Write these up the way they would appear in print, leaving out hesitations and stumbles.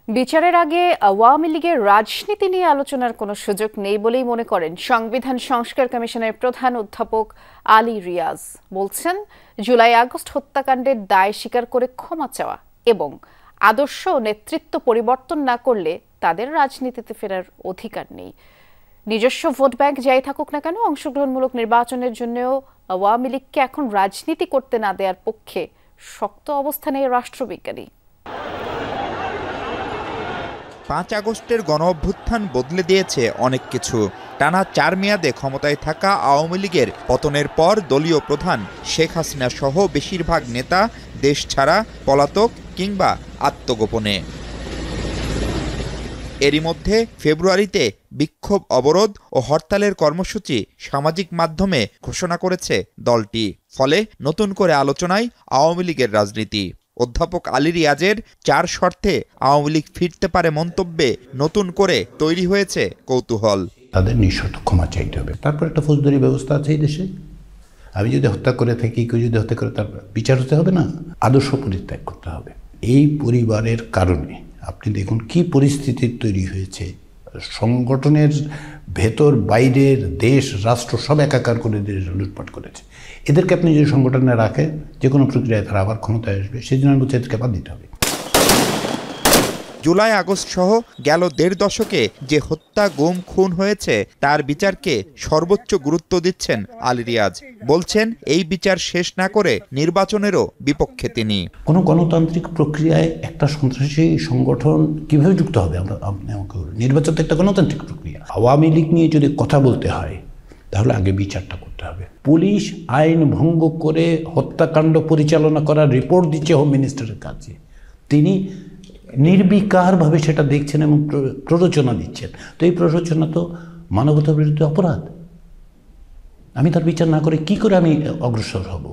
বিচারের আগে আওয়ামী লীগের রাজনীতি নিয়ে আলোচনার কোনো সুযোগ নেই বলেই মনে করেন সংবিধান সংস্কার কমিশনের প্রধান অধ্যাপক আলী রিয়াজ। বলছেন, জুলাই আগস্ট হত্যাকাণ্ডের দায় স্বীকার করে ক্ষমা চাওয়া এবং আদর্শ ও নেতৃত্ব পরিবর্তন না করলে তাদের রাজনীতিতে ফেরার অধিকার নেই। নিজস্ব ভোট ব্যাংক যাই থাকুক না কেন, অংশগ্রহণমূলক নির্বাচনের জন্যও আওয়ামী লীগকে এখন রাজনীতি করতে না দেওয়ার পক্ষে শক্ত অবস্থানে রাষ্ট্রবিজ্ঞানী। ৫ আগস্টের গণঅভ্যুত্থান বদলে দিয়েছে অনেক কিছু। টানা ৪ মেয়াদে ক্ষমতায় থাকা আওয়ামী লীগের পতনের পর দলীয় প্রধান শেখ হাসিনা সহ বেশিরভাগ নেতা দেশ ছাড়া, পলাতক কিংবা আত্মগোপনে। এরই মধ্যে ফেব্রুয়ারিতে বিক্ষোভ, অবরোধ ও হরতালের কর্মসূচি সামাজিক মাধ্যমে ঘোষণা করেছে দলটি। ফলে নতুন করে আলোচনায় আওয়ামী লীগের রাজনীতি। অধ্যাপক আলী রিয়াজের ৪ শর্তে আওয়ামী লীগ ফিরতে পারে মন্তব্যে নতুন করে তৈরি হয়েছে কৌতূহল। তাদের নিঃশর্ত ক্ষমা চাইতে হবে। তারপর একটা ফৌজদারি ব্যবস্থা আছে এই দেশে। আমি যদি হত্যা করে থাকি, কেউ যদি হত্যা করে, তার বিচার হতে হবে না, আদর্শ পরিত্যাগ করতে হবে। এই পরিবারের কারণে আপনি দেখুন কি পরিস্থিতি তৈরি হয়েছে। সংগঠনের ভেতর বাইরের দেশ রাষ্ট্র সব একাকার করে দেশ লুটপাট করেছে। এদেরকে আপনি যদি সংগঠনে রাখেন, যে কোনো প্রক্রিয়ায় তারা আবার ক্ষমতায় আসবে, সেই জন্য আমি বলছি এদেরকে বাদ দিতে হবে। জুলাই আগস্ট সহ গেল ১.৫ দশকে যে হত্যা, গুম, খুন হয়েছে তার বিচারকে সর্বোচ্চ গুরুত্ব দিচ্ছেন আলী রিয়াজ। বলছেন, এই বিচার শেষ না করে নির্বাচনেরও বিপক্ষে তিনি। কোনো গণতান্ত্রিক প্রক্রিয়ায় একটা সন্ত্রাসী সংগঠন কিভাবে যুক্ত হবে? আপনি আমাকে বলুন। নির্বাচন তো একটা গণতান্ত্রিক প্রক্রিয়া। আওয়ামী লীগ নিয়ে যদি কথা বলতে হয়, তাহলে আগে বিচারটা করতে হবে। পুলিশ আইন ভঙ্গ করে হত্যাকাণ্ড পরিচালনা করার রিপোর্ট দিচ্ছে হোম মিনিস্টারের কাছে। তিনি নির্বিকারভাবে সেটা দেখছেন এবং প্ররোচনা দিচ্ছেন। তো এই প্ররোচনা তো মানবতা বিরুদ্ধে অপরাধ। আমি তার বিচার না করে কি করে আমি অগ্রসর হব?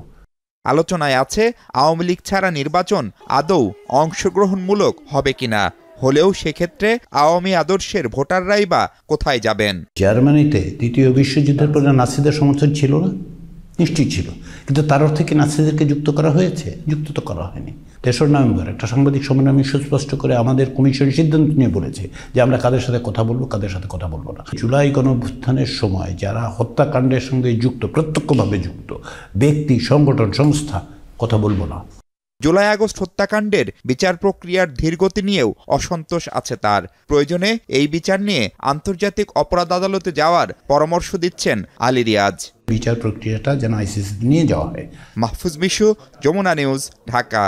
আলোচনায় আছে আওয়ামী লীগ ছাড়া নির্বাচন আদৌ অংশগ্রহণমূলক হবে কিনা। হলেও সেক্ষেত্রে আওয়ামী আদর্শের ভোটাররাই বা কোথায় যাবেন? জার্মানিতে দ্বিতীয় বিশ্বযুদ্ধের পরে নাৎসিদের সমর্থন ছিল না? নিশ্চয়ই ছিল। কিন্তু তার অর্থে কি নাৎসিদেরকে যুক্ত করা হয়েছে? যুক্ত তো করা হয়নি। ৩রা নভেম্বর একটা সাংবাদিক সম্মেলনে আমি সুস্পষ্ট করে আমাদের কমিশন সিদ্ধান্ত নিয়ে বলেছে যে আমরা কাদের সাথে কথা বলবো, কাদের সাথে কথা বলবো না। জুলাই গণঅভ্যুত্থানের সময় যারা হত্যাকাণ্ডের সঙ্গে যুক্ত, প্রত্যক্ষভাবে যুক্ত ব্যক্তি, সংগঠন, সংস্থা, কথা বলবো না। জুলাই আগস্ট হত্যাকাণ্ডের বিচার প্রক্রিয়ার ধীরগতি নিয়েও অসন্তোষ আছে তার। প্রয়োজনে এই বিচার নিয়ে আন্তর্জাতিক অপরাধ আদালতে যাওয়ার পরামর্শ দিচ্ছেন আলী রিয়াজ। বিচার প্রক্রিয়াটা যেন আইসিসিতে নিয়ে যাওয়া হয়। মাহফুজ মিশু, যমুনা নিউজ, ঢাকা।